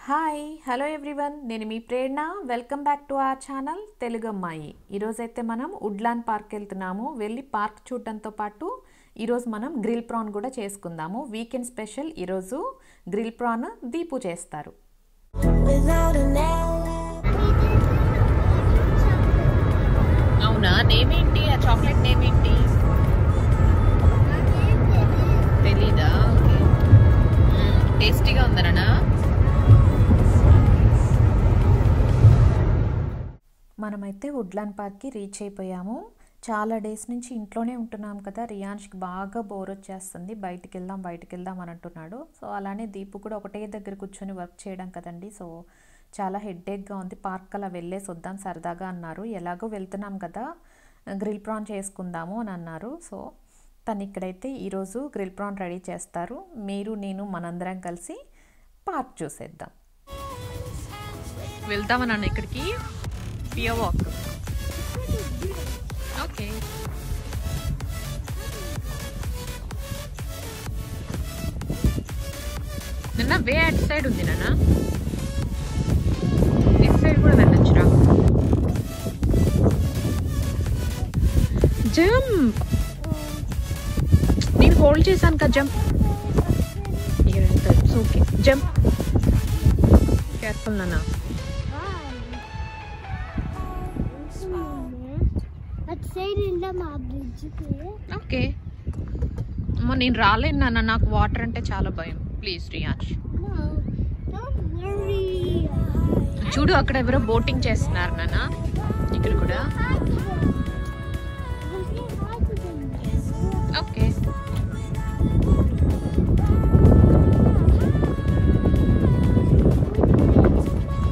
Hi hello everyone, నేను మీ Prerana. Welcome back to our channel Telugu అమ్మాయి. ఈరోజైతే మనం వుడ్లాండ్ పార్క్ వెళ్తున్నాము. వెళ్ళి పార్క్ చూడటంతో పాటు ఈరోజు మనం గ్రిల్ ప్రాన్ కూడా చేసుకుందాము. వీకెండ్ స్పెషల్ ఈరోజు గ్రిల్ ప్రాన్ దీపు చేస్తారు. అవునా, నేమేంటి? ఆ చాక్లెట్ నేమేంటి తెలీదా? టేస్టీగా ఉందనా? మనమైతే వుడ్లాండ్ పార్క్కి రీచ్ అయిపోయాము. చాలా డేస్ నుంచి ఇంట్లోనే ఉంటున్నాం కదా. రియాన్ష్కి బాగా బోర్ వచ్చేస్తుంది, బయటికి వెళ్దాం అని అంటున్నాడు. సో అలానే దీపు కూడా ఒకటే దగ్గర కూర్చొని వర్క్ చేయడం కదండి. సో చాలా హెడ్ఏక్గా ఉంది. పార్క్ అలా వెళ్ళేసి వద్దాం సరదాగా అన్నారు. ఎలాగో వెళ్తున్నాం కదా, గ్రిల్ ప్రాన్ చేసుకుందాము అని అన్నారు. సో తను ఇక్కడైతే ఈరోజు గ్రిల్ ప్రాన్ రెడీ చేస్తారు. మీరు నేను మనందరం కలిసి పార్క్ చూసేద్దాం. వెళ్తామన్నా ఇక్కడికి పియర్ వాక్. ఓకే, నిన్న వే అటు సైడ్ ఉంది నాన్న, ఇటు సైడ్ కూడా వెళ్ళొచ్చురా. జంప్, నేను హోల్డ్ చేశాను కదా. జంప్, ఓకే జంప్, కేర్ఫుల్ నాన్న. ఓకే అమ్మ, నేను రాలేను నాన్న, నాకు వాటర్ అంటే చాలా భయం. ప్లీజ్ రియాన్ష్. చూడు అక్కడ ఎవరో బోటింగ్ చేస్తున్నారు నాన్న, ఇక్కడ కూడా. ఓకే,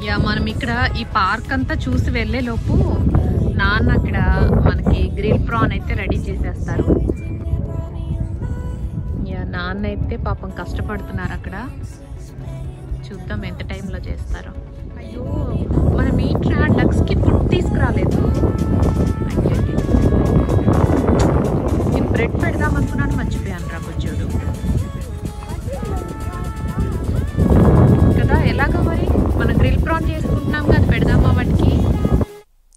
యా మనం ఇక్కడ ఈ పార్క్ అంతా చూసి వెళ్ళే లోపు నాన్న అక్కడ మనకి గ్రిల్ ప్రాన్ అయితే రెడీ చేసేస్తారు. యా నాన్న అయితే పాపం కష్టపడుతున్నారు అక్కడ. చూద్దాం ఎంత టైంలో చేస్తారో. అయ్యో మనం ఏంట్రా డక్స్కి ఫుడ్ తీసుకురాలేదు. నేను బ్రెడ్ పెడదాం అనుకున్నాను, మర్చిపోయాను రా బుజ్జోడు కదా. ఎలాగో మరి మనం గ్రిల్ ప్రాన్ చేసుకుంటున్నాం కదా, పెడదామా వాటికి.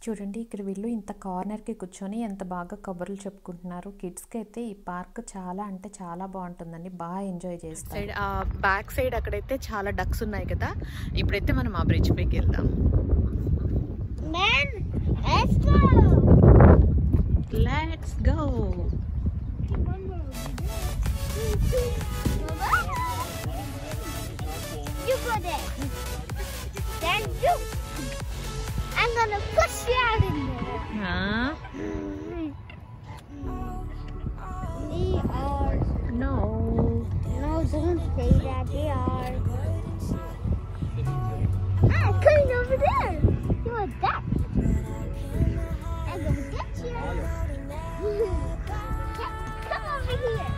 చూడండి ఇక్కడ వీళ్ళు ఇంత కార్నర్కి కూర్చొని ఎంత బాగా కబుర్లు చెప్పుకుంటున్నారు. కిడ్స్కి అయితే ఈ పార్క్ చాలా అంటే చాలా బాగుంటుందండి, బాగా ఎంజాయ్ చేస్తారు. ఆ బ్యాక్ సైడ్ అక్కడైతే చాలా డక్స్ ఉన్నాయి కదా. ఇప్పుడైతే మనం ఆ బ్రిడ్జ్ పైకి వెళ్దాం. Let's go. I'm gonna push you out in there. Huh? They are. No. No, don't say that. They are. Coming over there. You want that? I'm gonna get you. Come over here.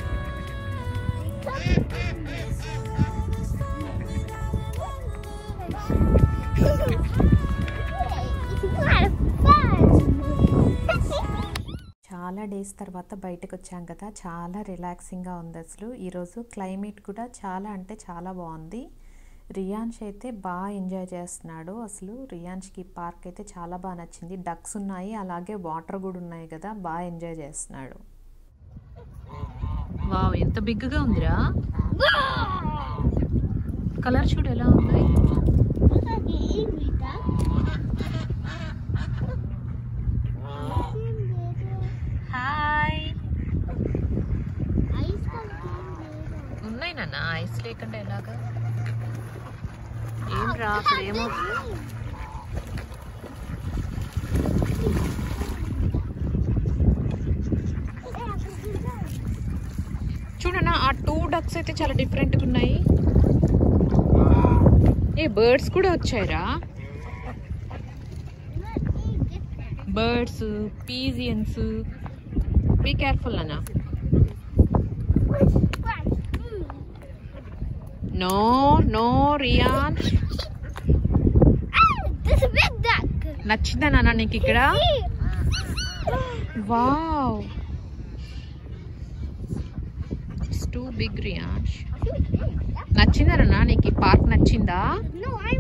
చాలా days తర్వాత బయటకు వచ్చాం కదా, చాలా రిలాక్సింగ్గా ఉంది అసలు. ఈరోజు climate కూడా చాలా అంటే చాలా బాగుంది. రియాన్ష్ అయితే బాగా ఎంజాయ్ చేస్తున్నాడు. అసలు రియాన్ష్కి పార్క్ అయితే చాలా బాగా నచ్చింది. డక్స్ ఉన్నాయి, అలాగే వాటర్ కూడా ఉన్నాయి కదా, బాగా ఎంజాయ్ చేస్తున్నాడు. వావ్ ఎంత బిగ్గా ఉందిరా. కలర్ చూడు ఎలా ఉంది. హాయ్, ఉన్నాయి నాన్న, ఐస్ లేకుండా ఎలాగా? ఏం రా అప్పుడు ఏమో. చూడన్నా ఆ 2 డక్స్ అయితే చాలా డిఫరెంట్గా ఉన్నాయి. ఏ బర్డ్స్ కూడా వచ్చాయిరా. Birds, pigeons. బీ కేర్ఫుల్ అన్నా. No no Riyansh. నచ్చిందా నాన్న నీకు ఇక్కడ? Wow, it's too big Riyansh. నచ్చిందన్నా నీకు ఈ పార్క్ నచ్చిందా? No, I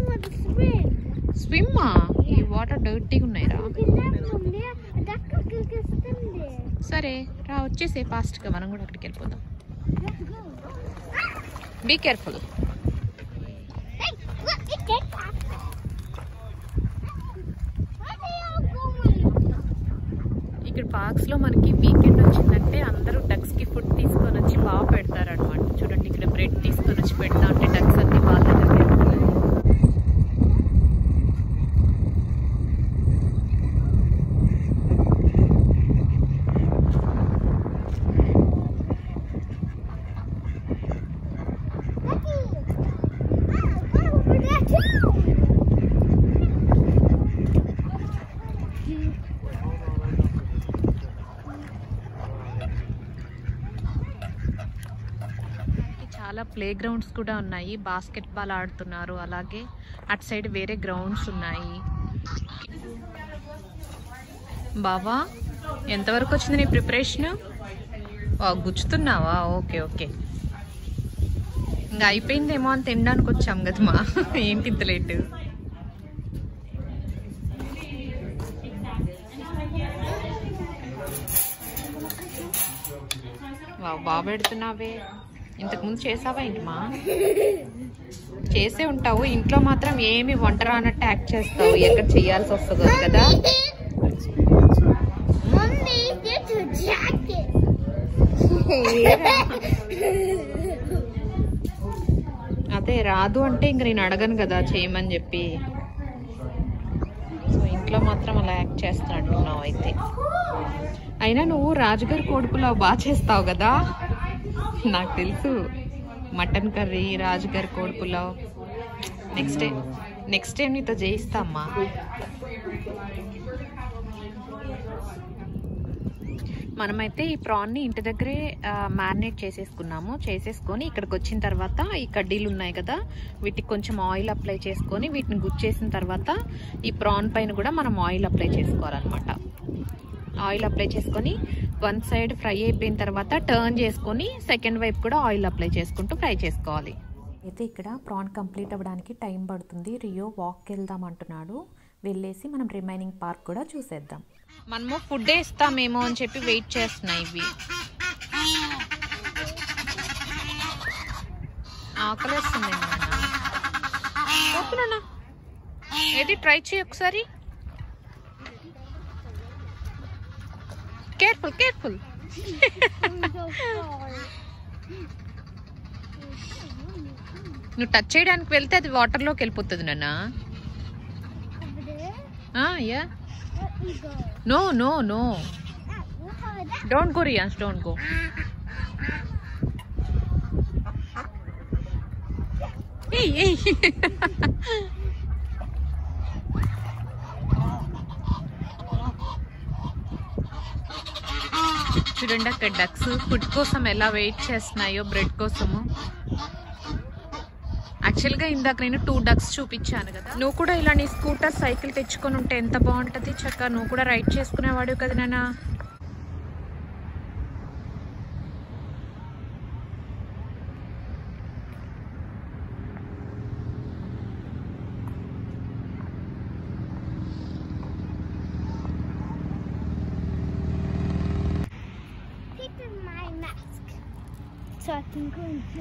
స్విమ్మా? ఈ వాటర్ డర్టీగా ఉన్నాయిరా. సరే రా, వచ్చేసే ఫాస్ట్గా, మనం కూడా అక్కడికి వెళ్ళిపోదాం. Be careful. ఇక్కడ పార్క్స్ లో మనకి వీకెండ్ వచ్చిందంటే అందరూ డక్స్ కి ఫుడ్ తీసుకొని వచ్చి బాగా పెడతారు అనమాట. చూడండి, ఇక్కడ బ్రెడ్ తీసుకొని వచ్చి పెడతా ఉంటే డక్స్ అన్ని వాళ్ళ దగ్గరికి వెళ్తున్నాయి. చాలా ప్లే గ్రౌండ్స్ కూడా ఉన్నాయి. బాస్కెట్ బాల్ ఆడుతున్నారు. అలాగే అటు సైడ్ వేరే గ్రౌండ్స్ ఉన్నాయి. బావా, ఎంతవరకు వచ్చింది నీ ప్రిపరేషన్? గుచ్చుతున్నావా? ఓకే ఓకే, ఇంకా అయిపోయిందేమో అని తినడానికి వచ్చాం కదమ్మా. ఏంటి ఇంత లేటు? బాగా పెడుతున్నావే. ఇంతకుముందు చేసావా ఏంటమ్మా? చేసే ఉంటావు, ఇంట్లో మాత్రం ఏమి వంట రానట్టు యాక్ట్ చేస్తావు. ఎక్కడ చేయాల్సి వస్తుంది కదా. అదే రాదు అంటే ఇంక నేను అడగను కదా చేయమని చెప్పి. సో ఇంట్లో మాత్రం అలా యాక్ట్ చేస్తా అంటున్నావు అయితే. అయినా నువ్వు రాజుగారి కోడిపులావ్ బాగా చేస్తావు కదా, నాకు తెలుసు. మటన్ కర్రీ, రాజుగారి కోడిపులావ్. నెక్స్ట్ టైం నీతో చేయిస్తా అమ్మా. మనమైతే ఈ ప్రాన్ని ఇంటి దగ్గరే మ్యారినేట్ చేసేసుకొని ఇక్కడికి వచ్చిన తర్వాత ఈ కడ్డీలు ఉన్నాయి కదా, వీటికి కొంచెం ఆయిల్ అప్లై చేసుకొని వీటిని గుచ్చేసిన తర్వాత ఈ ప్రాన్ పైన కూడా మనం ఆయిల్ అప్లై చేసుకోవాలన్నమాట. ఆయిల్ అప్లై చేసుకొని వన్ సైడ్ ఫ్రై అయిపోయిన తర్వాత టర్న్ చేసుకొని సెకండ్ వైపు కూడా ఆయిల్ అప్లై చేసుకుంటూ ఫ్రై చేసుకోవాలి. అయితే ఇక్కడ ప్రాన్ కంప్లీట్ అవ్వడానికి టైం పడుతుంది. రియో వాక్కి వెళ్దాం అంటున్నాడు. వెళ్ళేసి మనం రిమైనింగ్ పార్క్ కూడా చూసేద్దాం. మనము ఫుడ్ ఇస్తామేమో అని చెప్పి వెయిట్ చేస్తున్నాయి ఇవి. ఆకలేస్తుంది ఏది ట్రై చేయి ఒకసారి. కేర్ఫుల్. నువ్వు టచ్ చేయడానికి వెళ్తే అది వాటర్లోకి వెళ్ళిపోతుంది నాన్న. Yeah no don't go Riyansh, don't go. చూడండి అక్కడ డక్స్ ఫుడ్ కోసం ఎలా వెయిట్ చేస్తున్నాయో, బ్రెడ్ కోసము. యాక్చువల్గా ఇందాక నేను 2 డక్స్ చూపించాను కదా. నువ్వు కూడా ఇలా నీ స్కూటర్ సైకిల్ తెచ్చుకొని ఉంటే ఎంత బాగుంటుంది. చక్కగా నువ్వు కూడా రైడ్ చేసుకునేవాడు కదా నాన్న.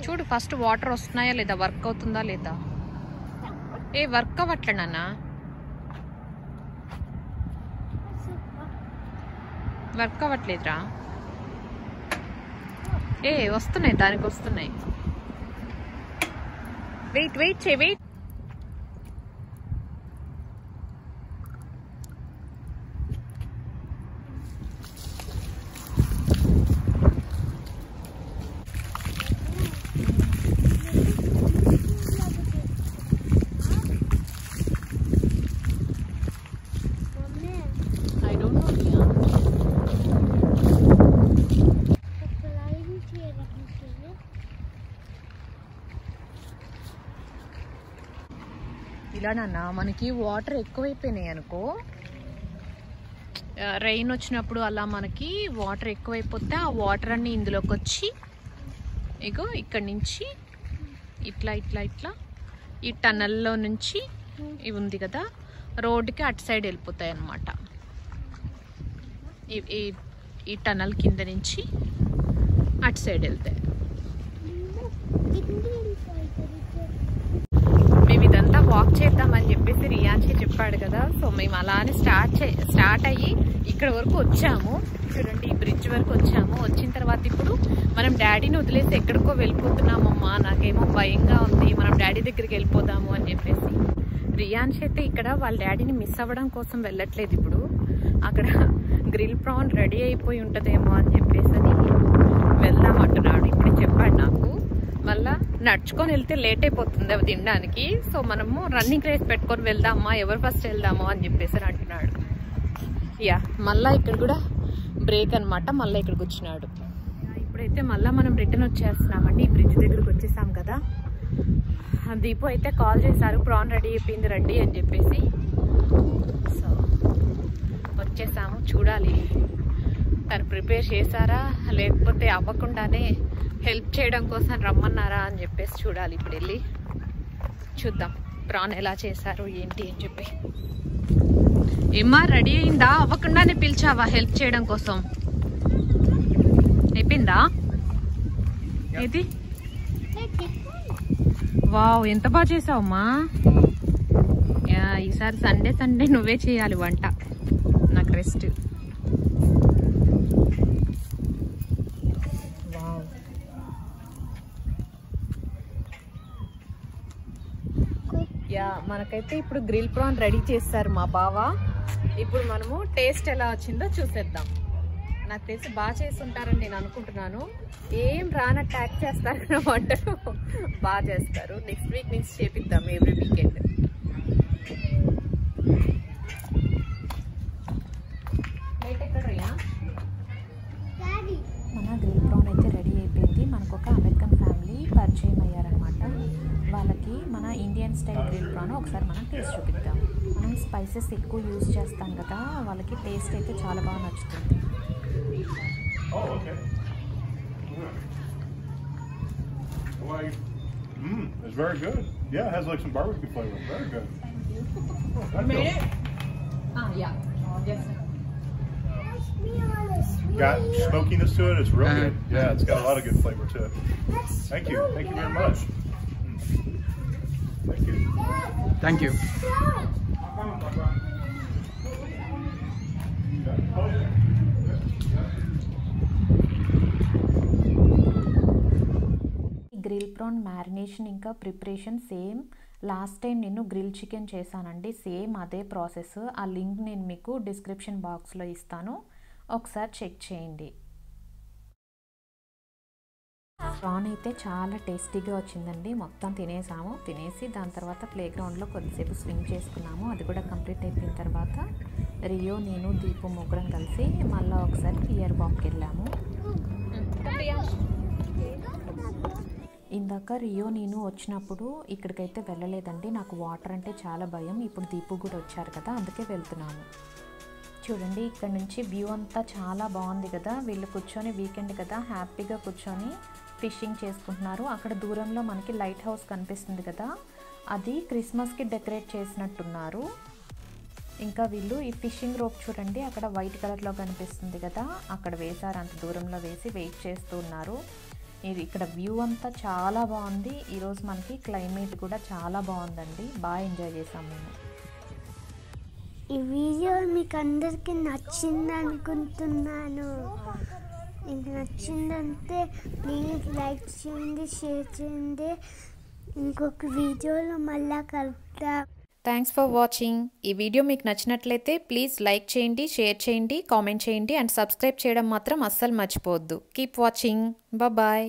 చూడు ఫస్ట్ వాటర్ వస్తున్నాయా లేదా, వర్క్ అవుతుందా లేదా. వర్క్ అవ్వట్లే నాన్న, వర్క్ అవ్వట్లేదురా. వస్తున్నాయి, దానికి వస్తున్నాయి. వెయిట్. ఇలా నాన్న మనకి వాటర్ ఎక్కువైపోయినాయి అనుకో, రెయిన్ వచ్చినప్పుడు అలా మనకి వాటర్ ఎక్కువైపోతే ఆ వాటర్ అన్ని ఇందులోకి వచ్చి ఇగో ఇక్కడి నుంచి ఇట్లా ఈ టన్నల్లో నుంచి ఇవి ఉంది కదా, రోడ్డుకి అటు సైడ్ వెళ్ళిపోతాయి అన్నమాట. ఈ టనల్ కింద నుంచి అటు సైడ్ వెళ్తాయి. మేము ఇదంతా వాక్ చేద్దామని చెప్పేసి రియాన్షి చెప్పాడు కదా. సో మేము అలానే స్టార్ట్ అయ్యి ఇక్కడ వరకు వచ్చాము. చూడండి, ఈ బ్రిడ్జ్ వరకు వచ్చాము. వచ్చిన తర్వాత ఇప్పుడు మనం డాడీని వదిలేసి ఎక్కడికో వెళ్ళిపోతున్నామమ్మా, నాకేమో భయంగా ఉంది, మనం డాడీ దగ్గరికి వెళ్ళిపోదాము అని చెప్పేసి. రియాన్షి అయితే ఇక్కడ వాళ్ళ డాడీని మిస్ అవ్వడం కోసం వెళ్ళట్లేదు. ఇప్పుడు అక్కడ గ్రిల్ ప్రాన్ రెడీ అయిపోయి ఉంటుందేమో అని చెప్పేసి వెళ్దాం అంటున్నాడు. ఇప్పుడు చెప్పాడు నాకు. మళ్ళా నడుచుకొని వెళ్తే లేట్ అయిపోతుంది అవి తినడానికి. సో మనము రన్నింగ్ రేస్ పెట్టుకొని వెళ్దామా, ఎవరు ఫస్ట్ వెళ్దామా అని చెప్పేసి అంటున్నాడు. యా, మళ్ళీ ఇక్కడ కూడా బ్రేక్ అనమాట. మళ్ళీ ఇక్కడ కూర్చున్నాడు. ఇప్పుడైతే మళ్ళీ మనం రిటర్న్ వచ్చేస్తున్నామండి. ఈ బ్రిడ్జ్ దగ్గరకు వచ్చేసాం కదా. దీపు అయితే కాల్ చేశారు, ప్రాన్ రెడీ అయిపోయింది రండి అని చెప్పేసి. సో వచ్చేసాము. చూడాలి తను ప్రిపేర్ చేశారా లేకపోతే అవ్వకుండానే హెల్ప్ చేయడం కోసం రమ్మన్నారా అని చెప్పేసి చూడాలి. ఇప్పుడు వెళ్ళి చూద్దాం ప్రాన్ ఎలా చేశారు ఏంటి అని చెప్పి. ఏమ్మా రెడీ అయిందా? అవ్వకుండానే పిలిచావా హెల్ప్ చేయడం కోసం? అయిపోయిందా? ఏది? వావ్, ఎంత బాగా చేసావమ్మా. ఈసారి సండే నువ్వే చేయాలి వంట, నాకు రెస్ట్. యా, మనకైతే ఇప్పుడు గ్రిల్ ప్రాన్ రెడీ చేస్తారు మా బావ. ఇప్పుడు మనము టేస్ట్ ఎలా వచ్చిందో చూసేద్దాం. నాకు తెలిసి బాగా చేస్తుంటారని నేను అనుకుంటున్నాను. ఏం రానట్టు యాక్ట్ చేస్తారు కదా వంటలు, బాగా చేస్తారు. నెక్స్ట్ వీక్ నుంచి చేపిద్దాం ఎవ్రీ వీకెండ్. మన గ్రిల్ ప్రాన్ అయితే రెడీ అయిపోయింది. మనకు ఒక అమెరికన్ ఫ్యామిలీ పరిచయం అయ్యారనమాట. వాళ్ళకి మన ఇండియన్ స్టైల్ గ్రిల్ ప్రాన్ ఒకసారి మనం టేస్ట్ చూపిద్దాం. మనం స్పైసెస్ ఎక్కువ యూజ్ చేస్తాం కదా, వాళ్ళకి టేస్ట్ అయితే చాలా బాగా నచ్చుతుంది. It's very good. Yeah, it has like some barbecue flavor. Very good. Yeah. Yes. Got smokiness to it. It's real good. Yeah, it's got a lot of good flavor to it. Thank you. Thank you very much. Thank you. Thank you. Grill prawn marination ఇంకా preparation same last time నేను grill chicken చేశానండి. Same అదే process. ఆ link నేను మీకు description బాక్స్లో ఇస్తాను, ఒకసారి చెక్ చేయండి. ప్రాన్ అయితే చాలా టేస్టీగా వచ్చిందండి. మొత్తం తినేసాము. తినేసి దాని తర్వాత ప్లే గ్రౌండ్లో కొద్దిసేపు స్వింగ్ చేసుకున్నాము. అది కూడా కంప్లీట్ అయిపోయిన తర్వాత రియో, నేను, దీపు ముగ్గురం కలిసి మళ్ళీ ఒకసారి ఇయర్ వాక్కి వెళ్ళాము. ఇందాక రియో నేను వచ్చినప్పుడు ఇక్కడికైతే వెళ్ళలేదండి. నాకు వాటర్ అంటే చాలా భయం. ఇప్పుడు దీపు కూడా వచ్చారు కదా, అందుకే వెళ్తున్నాము. చూడండి, ఇక్కడ నుంచి వ్యూ అంతా చాలా బాగుంది కదా. వీళ్ళు కూర్చొని వీకెండ్ కదా, హ్యాపీగా కూర్చొని ఫిషింగ్ చేసుకుంటున్నారు. అక్కడ దూరంలో మనకి లైట్ హౌస్ కనిపిస్తుంది కదా, అది క్రిస్మస్కి డెకరేట్ చేసినట్టున్నారు. ఇంకా వీళ్ళు ఈ ఫిషింగ్ రోప్ చూడండి, అక్కడ వైట్ కలర్లో కనిపిస్తుంది కదా, అక్కడ వేశారు. అంత దూరంలో వేసి వెయిట్ చేస్తూ ఉన్నారు. ఇది ఇక్కడ వ్యూ అంతా చాలా బాగుంది. ఈరోజు మనకి క్లైమేట్ కూడా చాలా బాగుందండి. బాగా ఎంజాయ్ చేసాం మేము. ఈ వీడియో మీకు అందరికీ నచ్చింది అనుకుంటున్నాను. మీకు నచ్చిందంటే ప్లీజ్ లైక్ చేయండి, షేర్ చేయండి. ఇంకొక వీడియోలో మళ్ళా కలుద్దాం. Thanks for watching. ఈ వీడియో మీకు నచ్చినట్లయితే ప్లీజ్ లైక్ చేయండి, షేర్ చేయండి, కామెంట్ చేయండి అండ్ సబ్స్క్రైబ్ చేయడం మాత్రం అస్సలు మర్చిపోవద్దు. Keep watching. బాయ్.